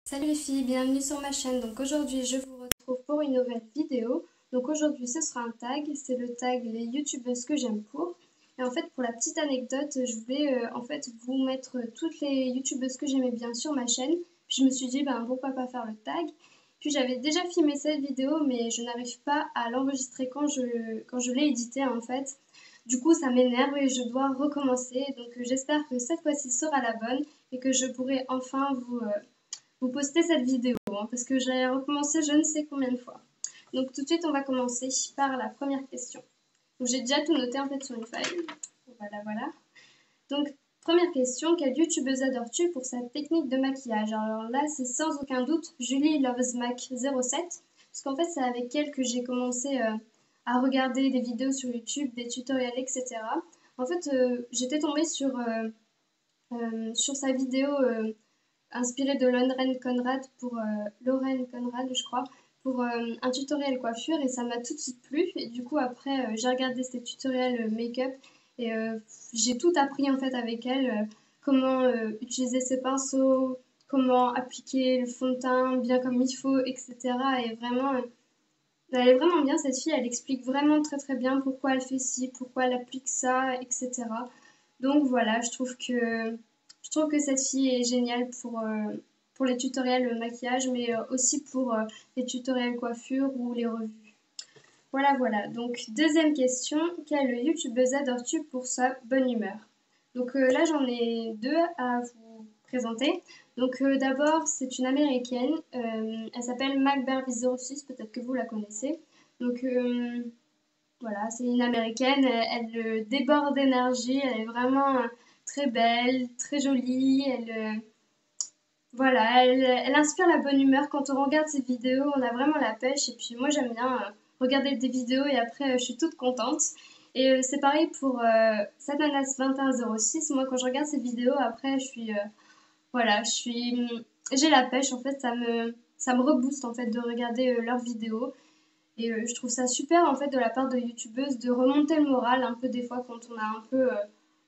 Salut les filles, bienvenue sur ma chaîne. Donc aujourd'hui je vous retrouve pour une nouvelle vidéo. Donc aujourd'hui ce sera un tag, c'est le tag les youtubeuses que j'aime pour. Et en fait pour la petite anecdote, je voulais en fait vous mettre toutes les youtubeuses que j'aimais bien sur ma chaîne. Puis je me suis dit pourquoi pas faire le tag. Puis j'avais déjà filmé cette vidéo mais je n'arrive pas à l'enregistrer quand je l'ai édité en fait. Du coup ça m'énerve et je dois recommencer. Donc j'espère que cette fois-ci sera la bonne et que je pourrai enfin vous postez cette vidéo, parce que j'ai recommencé je ne sais combien de fois. Donc tout de suite, on va commencer par la première question. J'ai déjà tout noté en fait sur une feuille. Voilà. Donc, première question, quelle youtubeuse adores-tu pour sa technique de maquillage? Alors là, c'est sans aucun doute Julie Loves Mac 07, parce qu'en fait, c'est avec elle que j'ai commencé à regarder des vidéos sur YouTube, des tutoriels, etc. En fait, j'étais tombée sur sa vidéo inspirée de Lauren Conrad, je crois, pour un tutoriel coiffure et ça m'a tout de suite plu. Et du coup, après, j'ai regardé ces tutoriels make-up et j'ai tout appris en fait avec elle, comment utiliser ses pinceaux, comment appliquer le fond de teint bien comme il faut, etc. Et vraiment, elle est vraiment bien cette fille, elle explique vraiment très très bien pourquoi elle fait ci, pourquoi elle applique ça, etc. Donc voilà, je trouve que cette fille est géniale pour les tutoriels maquillage, mais aussi pour les tutoriels coiffure ou les revues. Voilà. Donc, deuxième question, quelle youtubeuse adores-tu pour sa bonne humeur? Donc là, j'en ai deux à vous présenter. Donc d'abord, c'est une américaine. Elle s'appelle MacBarbie06, peut-être que vous la connaissez. Donc voilà, c'est une américaine. Elle déborde d'énergie. Elle est vraiment très belle, très jolie. Voilà, elle inspire la bonne humeur. Quand on regarde ses vidéos, on a vraiment la pêche. Et puis moi, j'aime bien regarder des vidéos et après, je suis toute contente. Et c'est pareil pour Satanas2106. Moi, quand je regarde ses vidéos, après, voilà, j'ai la pêche. En fait, ça me rebooste en fait de regarder leurs vidéos. Et je trouve ça super en fait de la part de youtubeuses de remonter le moral un peu des fois quand on a un peu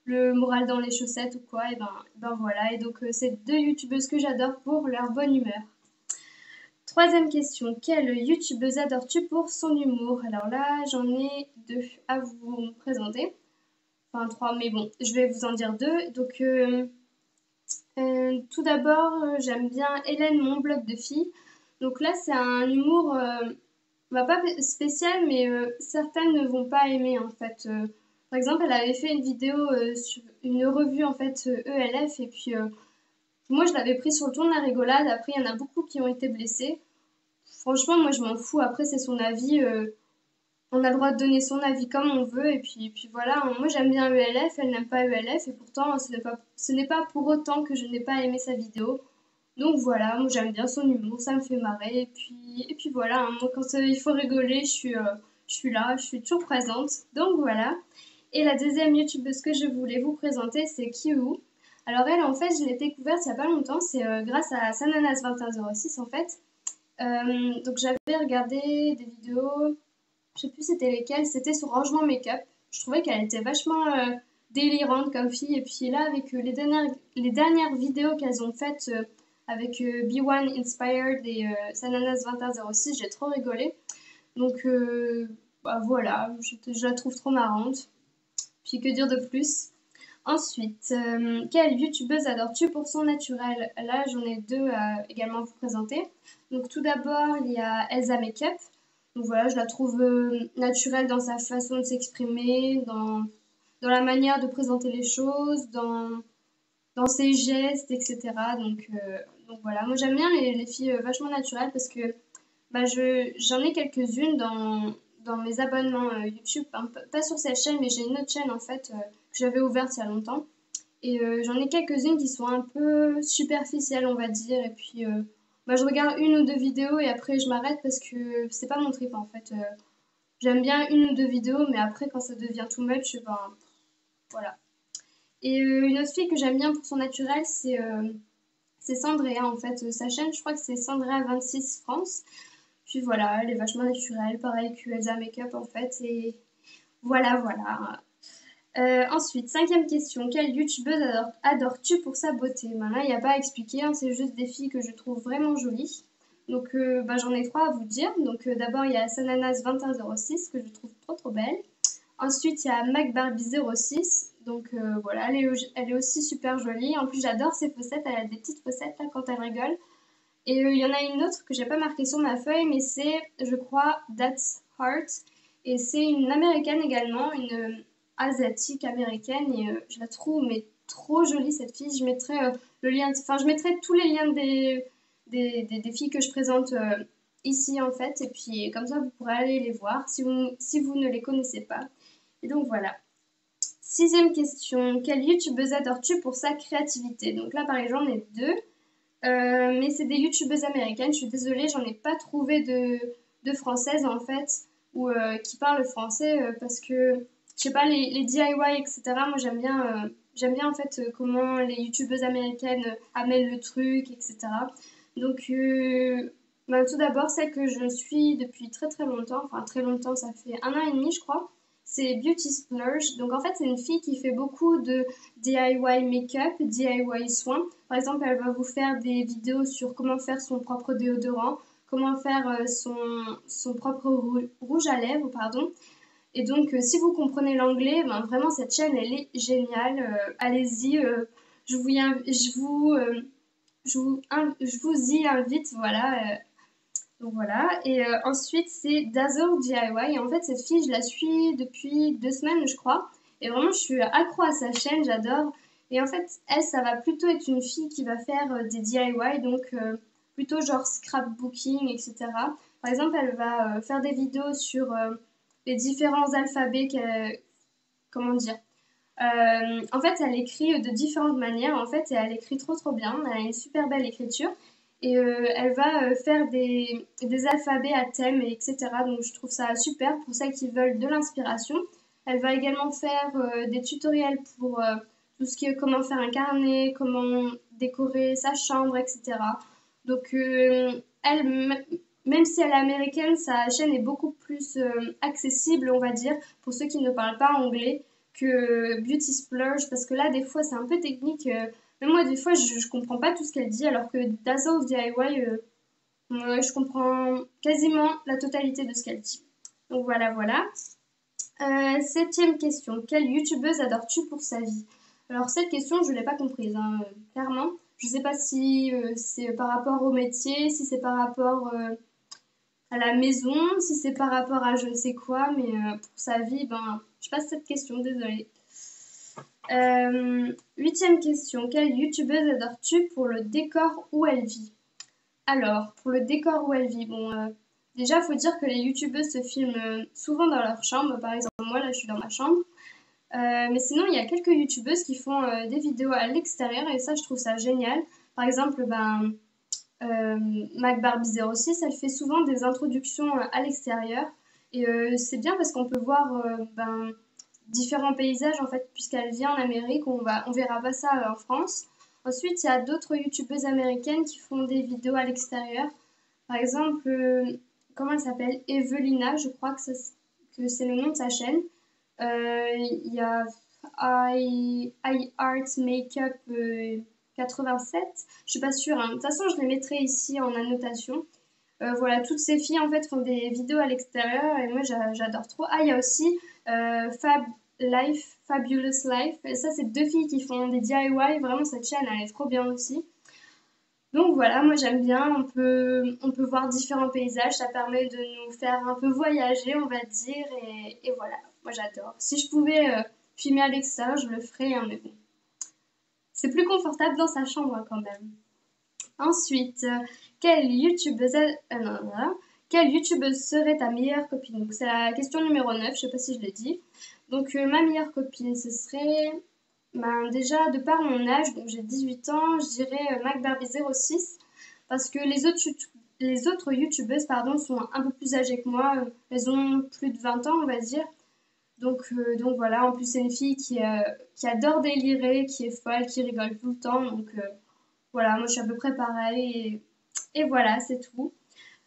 le moral dans les chaussettes ou quoi. Et ben voilà. Et donc c'est deux youtubeuses que j'adore pour leur bonne humeur. Troisième question, quelle youtubeuse adores-tu pour son humour? Alors là, j'en ai deux à vous présenter. Enfin trois, mais bon, je vais vous en dire deux. Donc tout d'abord, j'aime bien Hélène, mon blog de filles. Donc là, c'est un humour pas spécial, mais certaines ne vont pas aimer en fait. Par exemple, elle avait fait une vidéo sur une revue en fait ELF et puis moi je l'avais pris sur le ton de la rigolade. Après, il y en a beaucoup qui ont été blessés. Franchement, moi je m'en fous. Après, c'est son avis. On a le droit de donner son avis comme on veut et puis voilà. Moi j'aime bien ELF, elle n'aime pas ELF et pourtant ce n'est pas pour autant que je n'ai pas aimé sa vidéo. Donc voilà, moi j'aime bien son humour, ça me fait marrer. Et puis voilà, hein, moi quand il faut rigoler, je suis là, je suis toujours présente. Donc voilà. Et la deuxième youtubeuse que je voulais vous présenter, c'est Kiwu. Alors elle, en fait, je l'ai découverte il n'y a pas longtemps, c'est grâce à Sananas2106 en fait. Donc j'avais regardé des vidéos, je sais plus c'était lesquelles, c'était sur rangement make-up. Je trouvais qu'elle était vachement délirante comme fille. Et puis là, avec les dernières vidéos qu'elles ont faites avec B1 Inspired et Sananas 2106, j'ai trop rigolé. Donc voilà, je la trouve trop marrante. Puis que dire de plus? Ensuite, quelle youtubeuse adores-tu pour son naturel? Là, j'en ai deux à également vous présenter. Donc tout d'abord, il y a Elsa Makeup. Donc voilà, je la trouve naturelle dans sa façon de s'exprimer, dans la manière de présenter les choses, dans ses gestes, etc. Donc voilà, moi j'aime bien les filles vachement naturelles parce que j'en ai quelques-unes dans mes abonnements YouTube, hein, pas sur cette chaîne, mais j'ai une autre chaîne en fait que j'avais ouverte il y a longtemps. Et j'en ai quelques-unes qui sont un peu superficielles, on va dire. Et puis je regarde une ou deux vidéos et après je m'arrête parce que c'est pas mon trip en fait. J'aime bien une ou deux vidéos, mais après quand ça devient too much, voilà. Et une autre fille que j'aime bien pour son naturel, c'est Sandrea en fait. Sa chaîne, je crois que c'est Sandrea26 France. Puis voilà, elle est vachement naturelle, pareil que Elsa Makeup en fait. Et voilà. Ensuite, cinquième question. Quelle youtubeuse adores-tu pour sa beauté? Ben là, il n'y a pas à expliquer, hein, c'est juste des filles que je trouve vraiment jolies. Donc, j'en ai trois à vous dire. Donc, d'abord, il y a Sananas2106 que je trouve trop trop belle. Ensuite, il y a MacBarbie06. Donc, voilà, elle est aussi super jolie. En plus, j'adore ses fossettes. Elle a des petites fossettes là quand elle rigole. Et il y en a une autre que j'ai pas marquée sur ma feuille, mais c'est, je crois, That's Heart. Et c'est une américaine également, une asiatique américaine. Et je la trouve mais trop jolie cette fille. Je mettrai le lien, enfin je mettrai tous les liens des filles que je présente ici en fait. Et puis comme ça vous pourrez aller les voir si vous ne les connaissez pas. Et donc voilà. Sixième question. Quelle youtubeuse adores-tu pour sa créativité? Donc là pareil j'en ai deux. Mais c'est des youtubeuses américaines. Je suis désolée, j'en ai pas trouvé de françaises en fait, ou qui parlent français parce que je sais pas les DIY etc. Moi j'aime bien en fait comment les youtubeuses américaines amènent le truc etc. Donc ben, tout d'abord celle que je suis depuis très très longtemps, enfin très longtemps, ça fait 1 an et demi je crois. C'est Beauty Splurge. Donc en fait c'est une fille qui fait beaucoup de DIY make-up, DIY soins. Par exemple, elle va vous faire des vidéos sur comment faire son propre déodorant, comment faire son propre rouge à lèvres, pardon. Et donc, si vous comprenez l'anglais, ben, vraiment, cette chaîne, elle est géniale. Allez-y, je vous, je vous, je vous y invite, voilà. Donc voilà. Et ensuite, c'est Dazzle DIY. Et en fait, cette fille, je la suis depuis 2 semaines, je crois. Et vraiment, je suis accro à sa chaîne, j'adore. Et en fait, elle, ça va plutôt être une fille qui va faire des DIY, donc plutôt genre scrapbooking, etc. Par exemple, elle va faire des vidéos sur les différents alphabets comment dire. En fait, elle écrit de différentes manières, en fait, et elle écrit trop trop bien. Elle a une super belle écriture. Et elle va faire des alphabets à thème, etc. Donc je trouve ça super pour celles qui veulent de l'inspiration. Elle va également faire des tutoriels pour tout ce qui est comment faire un carnet, comment décorer sa chambre, etc. Donc elle, même si elle est américaine, sa chaîne est beaucoup plus accessible, on va dire, pour ceux qui ne parlent pas anglais que Beauty Splurge, parce que là, des fois, c'est un peu technique. Même moi, des fois, je comprends pas tout ce qu'elle dit, alors que Dazzle DIY, je comprends quasiment la totalité de ce qu'elle dit. Donc voilà, voilà. Septième question. Quelle youtubeuse adores-tu pour sa vie? Alors cette question, je ne l'ai pas comprise, hein, clairement. Je ne sais pas si c'est par rapport au métier, si c'est par rapport à la maison, si c'est par rapport à je ne sais quoi, mais pour sa vie, ben, je passe cette question, désolée. Huitième question. Quelle youtubeuse adores-tu pour le décor où elle vit? Alors, pour le décor où elle vit, bon, déjà, il faut dire que les youtubeuses se filment souvent dans leur chambre. Par exemple, moi, là, je suis dans ma chambre. Mais sinon, il y a quelques youtubeuses qui font des vidéos à l'extérieur et ça, je trouve ça génial. Par exemple, ben, MacBarbie06, elle fait souvent des introductions à l'extérieur. Et c'est bien parce qu'on peut voir ben, différents paysages en fait, puisqu'elle vient en Amérique, on verra pas ça en France. Ensuite, il y a d'autres youtubeuses américaines qui font des vidéos à l'extérieur. Par exemple, comment elle s'appelle? Evelina, je crois que c'est le nom de sa chaîne. Il y a I Art Makeup 87. Je suis pas sûre, hein. De toute façon, je les mettrai ici en annotation. Voilà, toutes ces filles en fait font des vidéos à l'extérieur et moi j'adore trop. Ah, il y a aussi Fabulous Life. Et ça, c'est deux filles qui font des DIY. Vraiment, cette chaîne, elle est trop bien aussi. Donc voilà, moi j'aime bien. On peut voir différents paysages. Ça permet de nous faire un peu voyager, on va dire. Et voilà, moi j'adore. Si je pouvais filmer à l'extérieur, je le ferais, hein, mais bon. C'est plus confortable dans sa chambre hein, quand même. Ensuite, quelle youtubeuse, quelle youtubeuse serait ta meilleure copine? Donc c'est la question numéro 9, je sais pas si je l'ai dit. Donc ma meilleure copine, ce serait ben, déjà de par mon âge, donc j'ai 18 ans, je dirais MacBarbie06 parce que les autres youtubeuses pardon, sont un peu plus âgées que moi, elles ont plus de 20 ans on va dire. Donc voilà, en plus c'est une fille qui adore délirer, qui est folle, qui rigole tout le temps. Donc voilà, moi je suis à peu près pareil. Et voilà, c'est tout.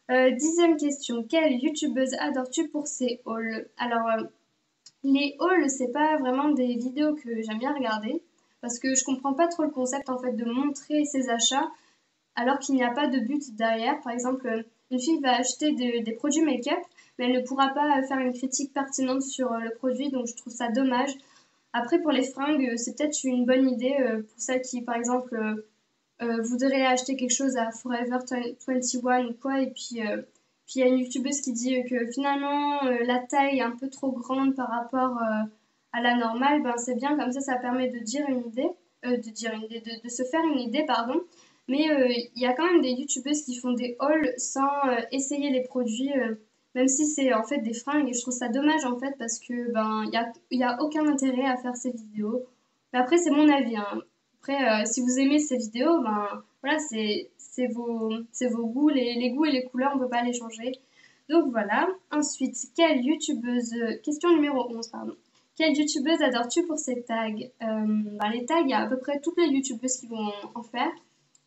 Dixième question. Quelle youtubeuse adores-tu pour ses hauls? Alors, Les hauls, c'est pas vraiment des vidéos que j'aime bien regarder parce que je comprends pas trop le concept en fait de montrer ses achats alors qu'il n'y a pas de but derrière. Par exemple, une fille va acheter des produits make-up, mais elle ne pourra pas faire une critique pertinente sur le produit, donc je trouve ça dommage. Après, pour les fringues, c'est peut-être une bonne idée pour celles qui, par exemple, voudraient acheter quelque chose à Forever 21 ou quoi, et puis il y a une youtubeuse qui dit que finalement la taille est un peu trop grande par rapport à la normale, ben c'est bien comme ça permet de dire une idée, de se faire une idée, pardon. Mais il y a quand même des youtubeuses qui font des hauls sans essayer les produits, même si c'est en fait des fringues. Et je trouve ça dommage en fait parce que ben il y a aucun intérêt à faire ces vidéos. Mais après c'est mon avis, hein. Après si vous aimez ces vidéos, ben voilà c'est vos goûts, les goûts et les couleurs on peut pas les changer. Donc voilà. Ensuite, quelle youtubeuse question numéro 11 pardon. Quelle youtubeuse adores-tu pour ses tags? Ben, les tags, il y a à peu près toutes les youtubeuses qui vont en faire.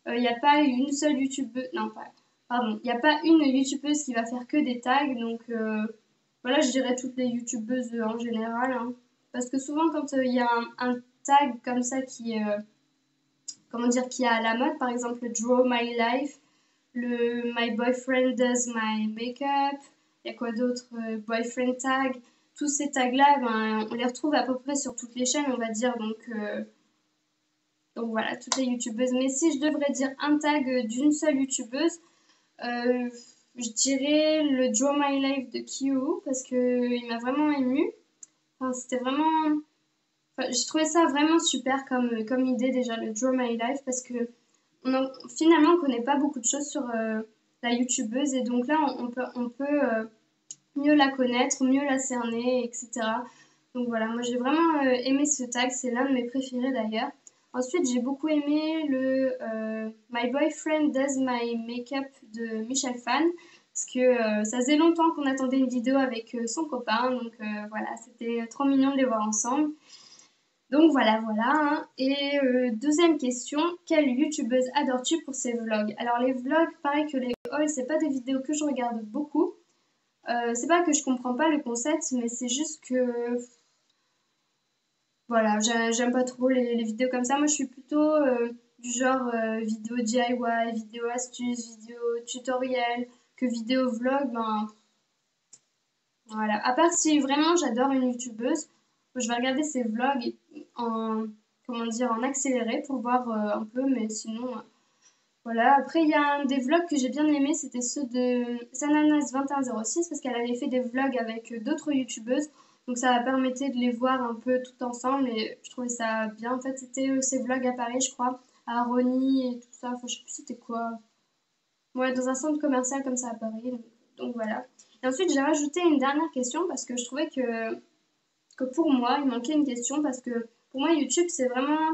Il n'y a pas une seule youtubeuse, non pas, pardon, il n'y a pas une youtubeuse qui va faire que des tags, donc voilà, je dirais toutes les youtubeuses en général, hein. Parce que souvent quand il y a un tag comme ça qui est, comment dire, qui est à la mode, par exemple le Draw My Life, le My Boyfriend Does My Makeup, il y a quoi d'autre, Boyfriend Tag, tous ces tags-là, ben, on les retrouve à peu près sur toutes les chaînes, on va dire, donc voilà, toutes les youtubeuses. Mais si je devrais dire un tag d'une seule youtubeuse, euh, je dirais le Draw My Life de Kyo parce qu'il m'a vraiment émue. Enfin, c'était vraiment. Enfin, j'ai trouvé ça vraiment super comme idée déjà, le Draw My Life, parce que finalement on connaît pas beaucoup de choses sur la youtubeuse et donc là on peut mieux la connaître, mieux la cerner, etc. Donc voilà, moi j'ai vraiment aimé ce tag, c'est l'un de mes préférés d'ailleurs. Ensuite, j'ai beaucoup aimé le My Boyfriend Does My Makeup de Michel Fan, parce que ça faisait longtemps qu'on attendait une vidéo avec son copain, donc voilà, c'était trop mignon de les voir ensemble. Donc voilà, voilà, hein. Et deuxième question, quelle youtubeuse adores-tu pour ses vlogs? Alors les vlogs, pareil que les hauls, c'est pas des vidéos que je regarde beaucoup. C'est pas que je comprends pas le concept, mais c'est juste que voilà, j'aime pas trop les vidéos comme ça. Moi, je suis plutôt du genre vidéo DIY, vidéo astuce, vidéo tutoriel, que vidéo vlog. Ben voilà. À part si vraiment j'adore une youtubeuse, je vais regarder ses vlogs en, comment dire, en accéléré pour voir un peu, mais sinon, voilà. Après, il y a un des vlogs que j'ai bien aimé, c'était ceux de Sananas2106 parce qu'elle avait fait des vlogs avec d'autres youtubeuses. Donc ça permettait de les voir un peu tout ensemble et je trouvais ça bien. En fait, c'était ces vlogs à Paris, je crois, à Rony et tout ça. Enfin, je sais plus c'était quoi. Ouais, dans un centre commercial comme ça à Paris. Donc voilà. Et ensuite, j'ai rajouté une dernière question parce que je trouvais que pour moi, il manquait une question parce que pour moi, YouTube, c'est vraiment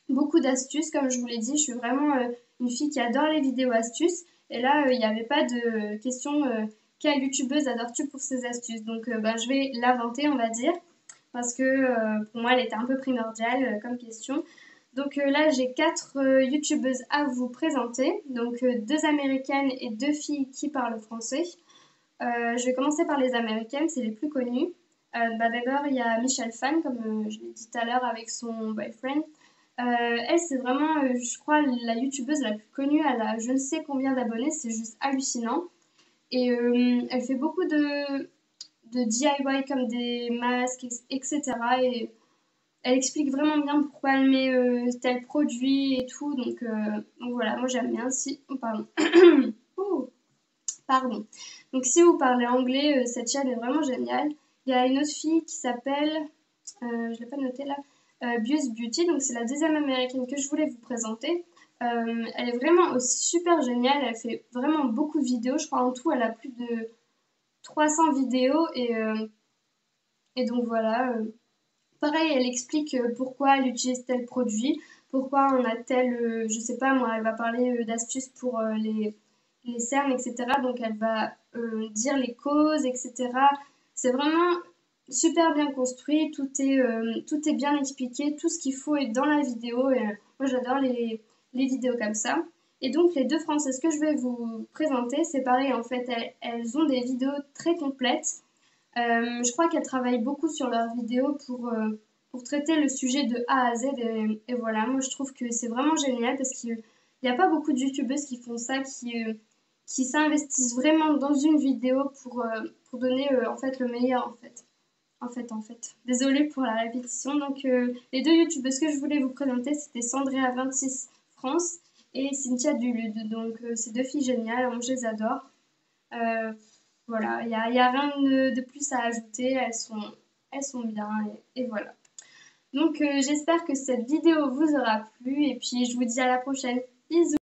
beaucoup d'astuces. Comme je vous l'ai dit, je suis vraiment une fille qui adore les vidéos astuces. Et là, il n'y avait pas de question quelle youtubeuse adores-tu pour ses astuces. Donc, ben, je vais l'inventer, on va dire, parce que pour moi, elle était un peu primordiale comme question. Donc là, j'ai quatre youtubeuses à vous présenter. Donc, deux américaines et deux filles qui parlent français. Je vais commencer par les américaines, c'est les plus connues. Bah, d'abord, il y a Michelle Phan, comme je l'ai dit tout à l'heure, avec son boyfriend. Elle, c'est vraiment, je crois, la youtubeuse la plus connue. Elle a je ne sais combien d'abonnés, c'est juste hallucinant. Et elle fait beaucoup de DIY comme des masques, etc. Et elle explique vraiment bien pourquoi elle met tel produit et tout. Donc voilà, moi j'aime bien. Si, oh, pardon. Ouh, pardon. Donc si vous parlez anglais, cette chaîne est vraiment géniale. Il y a une autre fille qui s'appelle, je ne l'ai pas noté là, Buse Beauty, donc c'est la deuxième américaine que je voulais vous présenter. Elle est vraiment aussi super géniale, elle fait vraiment beaucoup de vidéos, je crois en tout elle a plus de 300 vidéos et donc voilà. Pareil, elle explique pourquoi elle utilise tel produit, pourquoi on a tel, je sais pas moi, elle va parler d'astuces pour les cernes, etc. Donc elle va dire les causes, etc. C'est vraiment super bien construit, tout est bien expliqué, tout ce qu'il faut est dans la vidéo. Et, moi j'adore les vidéos comme ça. Et donc les deux françaises que je vais vous présenter, c'est pareil en fait, elles ont des vidéos très complètes. Je crois qu'elles travaillent beaucoup sur leurs vidéos pour traiter le sujet de A à Z. Et voilà, moi je trouve que c'est vraiment génial parce qu'il n'y a pas beaucoup de youtubeuses qui font ça, qui s'investissent vraiment dans une vidéo pour donner en fait le meilleur en fait. Désolée pour la répétition. Donc les deux youtubeuses que je voulais vous présenter, c'était Sandrea26 France et Cynthia Dulude. Donc ces deux filles géniales, moi je les adore. Euh, voilà, il y a rien de plus à ajouter, elles sont bien et voilà. Donc j'espère que cette vidéo vous aura plu et puis je vous dis à la prochaine. Bisous!